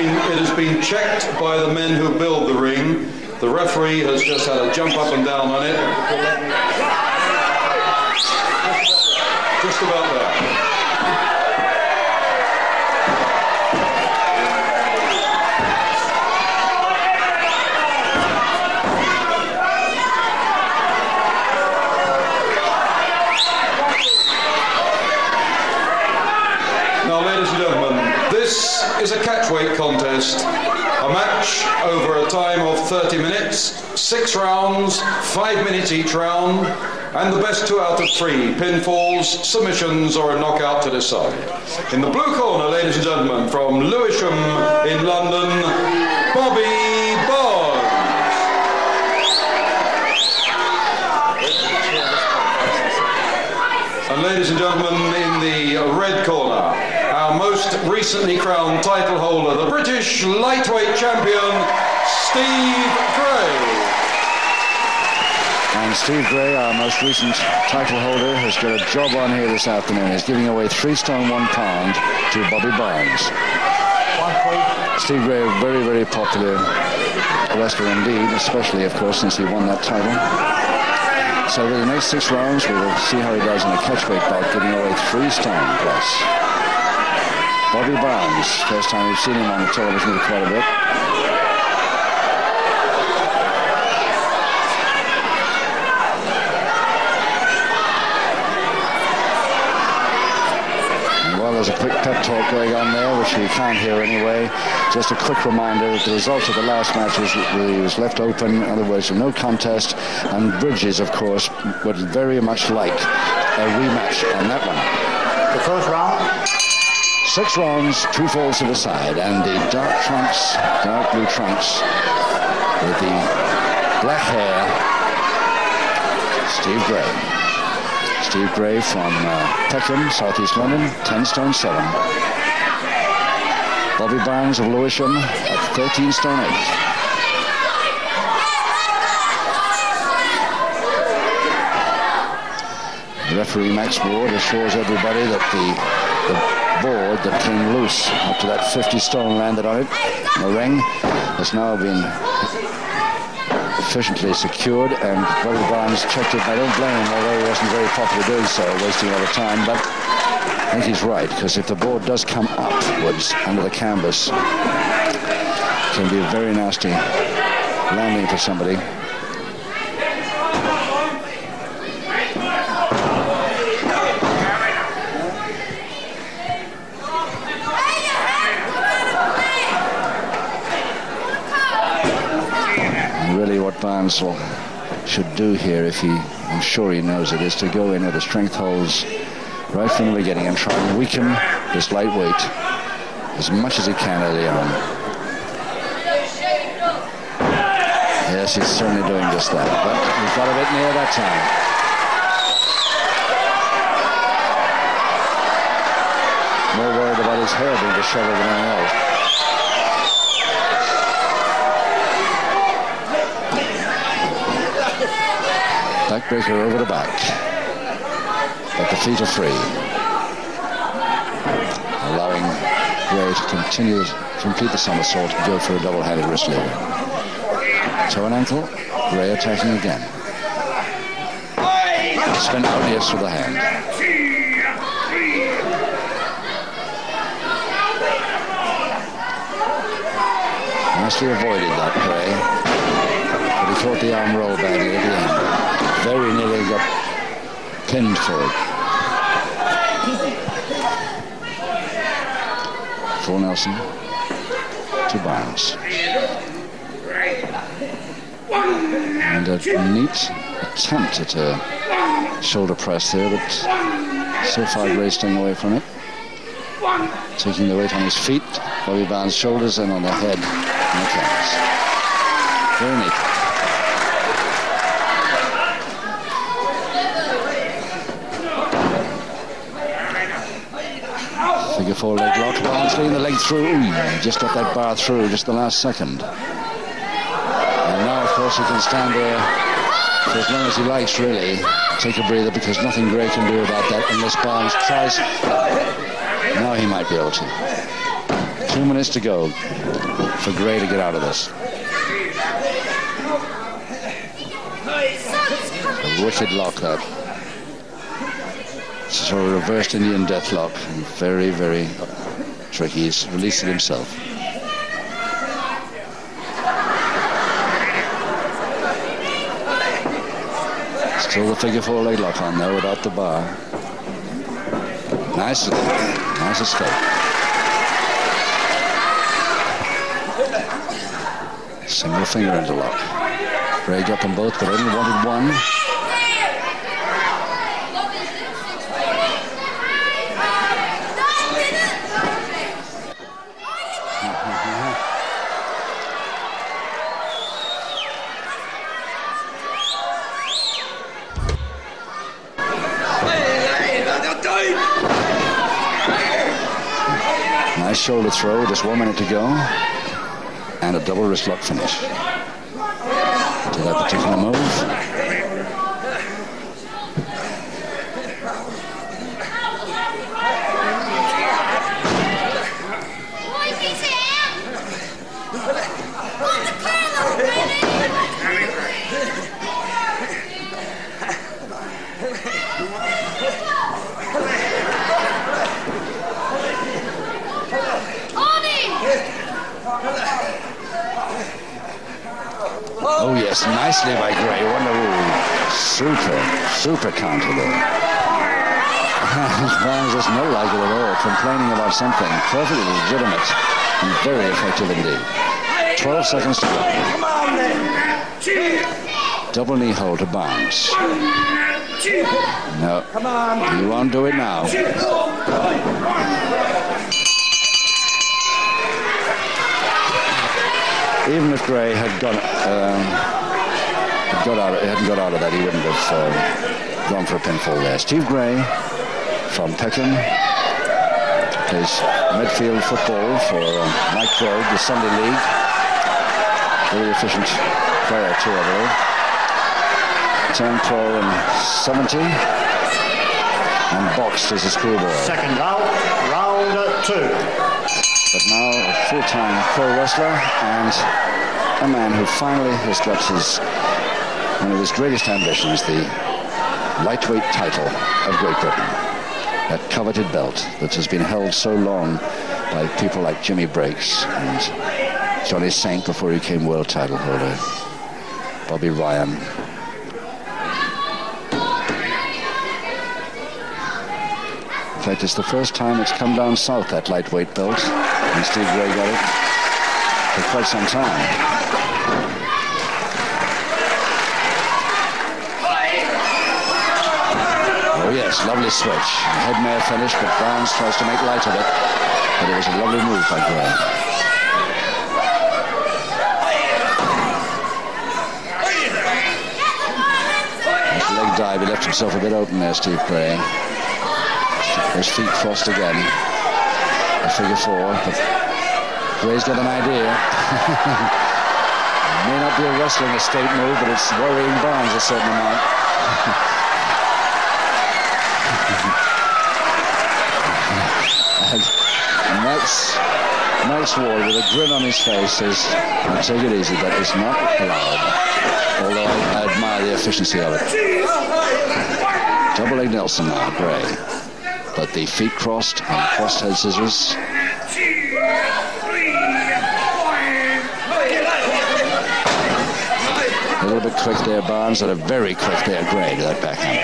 has been checked by the men who build the ring. The referee has just had a jump up and down on it. Just about there. Now, ladies and gentlemen, this is a catchweight contest, a match over a time of 30 minutes, 6 rounds, 5 minutes each round, and the best 2 out of 3, pinfalls, submissions, or a knockout to decide. In the blue corner, ladies and gentlemen, from Lewisham in London, Bobby Barnes. And ladies and gentlemen, in the red corner, our most recently crowned title holder, the British lightweight champion, Steve Gray. And Steve Gray, our most recent title holder, has got a job on here this afternoon. He's giving away 3 stone 1 pound to Bobby Barnes. Steve Gray, a very, very popular wrestler indeed, especially, of course, since he won that title. So over the next 6 rounds, we will see how he does in the catchweight bout, giving away 3 stone plus. Bobby Barnes, first time we've seen him on the television quite a bit. And while there's a quick pep talk going on there, which we can't hear anyway, just a quick reminder that the result of the last match was left open. In other words, no contest, and Bridges, of course, would very much like a rematch on that one. The first round. 6 rounds, 2 falls to the side, and the dark trunks, dark blue trunks, with the black hair, Steve Gray. Steve Gray from Peckham, southeast London, 10 stone 7. Bobby Barnes of Lewisham at 13 stone 8. The referee Max Ward assures everybody that the board that came loose after that 50 stone landed on it, the ring, has now been efficiently secured, and Bobby Barnes checked it. I don't blame him, although he wasn't very popular doing so, wasting a lot of time, but I think he's right, because if the board does come upwards under the canvas, it can be a very nasty landing for somebody. Really what Barnes should do here, if I'm sure he knows it, is to go in with the strength holds right from the beginning and try and weaken this lightweight as much as he can early on. Yes, he's certainly doing just that, but he got a bit near that time. More worried about his hair being disheveled than anything else. Backbreaker over the back, but the feet are free, allowing Gray to continue to complete the somersault and go for a double-handed wrist lever. Toe and ankle, Gray attacking again. Spin out, yes, with the hand. Nicely avoided that, Gray, but he caught the arm roll badly at the end. Very nearly got pinned for it. Full Nelson to Barnes. And a neat attempt at a shoulder press there, but so far Gray staying away from it. Taking the weight on his feet, Bobby Barnes' shoulders, and on the head and the calves. Very neat. Figure 4 leg lock. Barnes leading the leg through. Ooh, just got that bar through just the last second. And now, of course, he can stand there for as long as he likes, really. Take a breather, because nothing Gray can do about that unless Barnes tries. Now he might be able to. 2 minutes to go for Gray to get out of this. A wicked lock, that. Sort of reversed Indian death lock. Very, very tricky. He's released it himself. Still the figure 4 leg lock on there without the bar. Nice escape. Single finger interlock. Gray got them both, but only wanted one. Nice shoulder throw, just 1 minute to go. And a double wrist lock finish to that particular move. Oh yes, nicely by Gray. Super counter there. Barnes does not like it at all, complaining about something. Perfectly legitimate and very effective indeed. 12 seconds to go. Double knee hold to Barnes. No, you won't do it now. Even if Gray hadn't got out of that, he wouldn't have gone for a pinfall there. Steve Gray from Peckham plays midfield football for Mike Road, the Sunday League. Very efficient player too, I believe. Turned pro in 70 and boxed as a schoolboy. Second round 2. But now a full-time pro wrestler and a man who finally has got one of his greatest ambitions, the lightweight title of Great Britain. That coveted belt that has been held so long by people like Jimmy Breaks and Johnny Saint before he became world title holder, Bobby Ryan. In fact, it's the first time it's come down south, that lightweight belt, and Steve Gray got it for quite some time. Oh yes, lovely switch. Headmare finish, but Barnes tries to make light of it. But it was a lovely move by Gray. Leg dive, he left himself a bit open there, Steve Gray. His feet crossed again. A figure 4, but Gray's got an idea. It may not be a wrestling estate move, but it's worrying Barnes a certain amount. And Max Ward, with a grin on his face, says, "I'll take it easy, but it's not allowed." Although I admire the efficiency of it. Double leg Nelson now, Gray. But the feet crossed and crossed head scissors. A little bit quick there, Barnes, and a very quick there, Gray, to that backhand.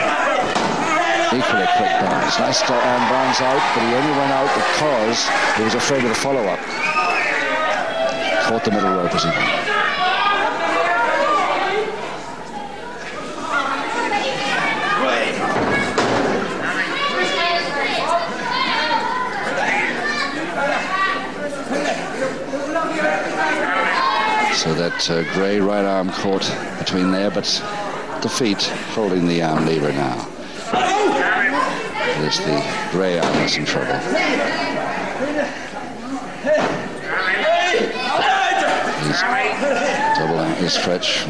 Equally quick, Barnes. Nice arm Barnes out, but he only went out because he was afraid of the follow-up. Caught the middle rope as he went. So that Gray right arm caught between there, but the feet holding the arm lever now. There's the Gray arm that's in trouble. He's double ankle stretch.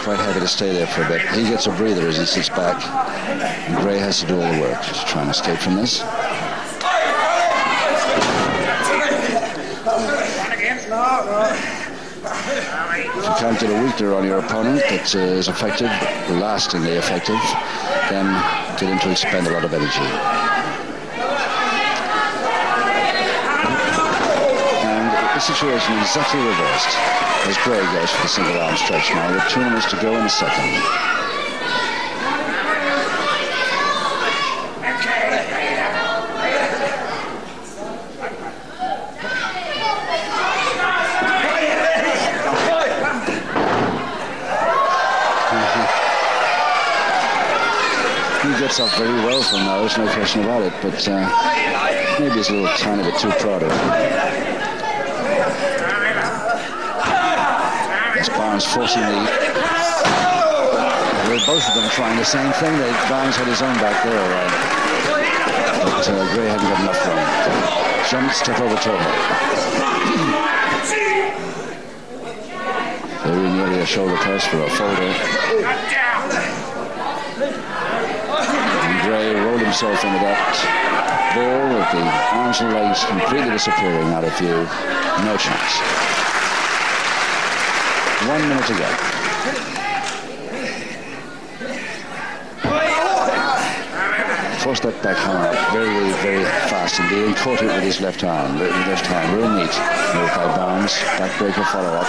quite happy to stay there for a bit. He gets a breather as he sits back, and Gray has to do all the work to try and escape from this. If you can't get a weaker on your opponent that is effective, lastingly effective, then get him to expend a lot of energy. And the situation is exactly reversed as Gray goes for the single arm stretch now with 2 minutes to go in the second. He gets up very well from now, there's no question about it, but maybe he's a little tiny bit too proud of it. It's Barnes forcing both of them trying the same thing. Barnes had his own back there, but Gray hadn't got enough room. Jump, step over total. Very nearly a shoulder press for a folder. Gray rolled himself into that ball with the arms and legs completely disappearing out of view. No chance. 1 minute to go. Forced that backhand up very, very fast indeed and caught it with his left arm. Real neat move by Barnes. Backbreaker follow-up.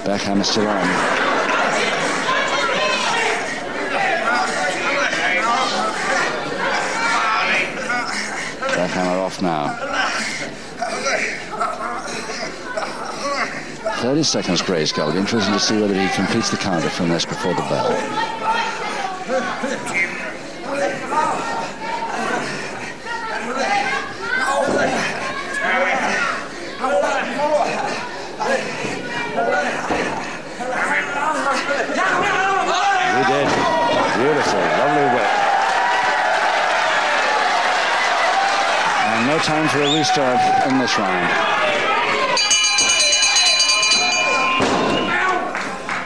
Backhand is still on. Backhammer off now. 30 seconds, Gray's got it. Interesting to see whether he completes the counter from this before the bell. We did. Beautiful. Lovely whip. And no time for a restart in this round.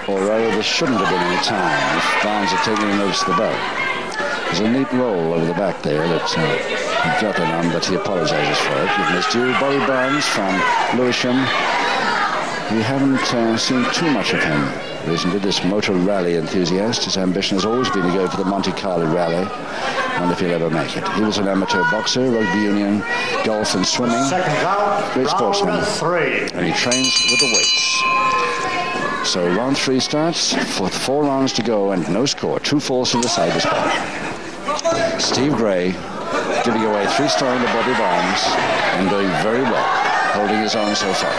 Or rather, there shouldn't have been any time if Barnes had taken a notice of the bell. There's a neat roll over the back there that he got in on, but he apologizes for it. Given his due, Bobby Barnes from Lewisham. We haven't seen too much of him recently, this motor rally enthusiast. His ambition has always been to go for the Monte Carlo rally, and if he'll ever make it. He was an amateur boxer, rugby union, golf and swimming. Great sportsman. And he trains with the weights. So round 3 starts, 4 rounds to go and no score. 2 falls to the side this ball. Steve Gray giving away 3 star to Bobby Barnes and doing very well, holding his own so far.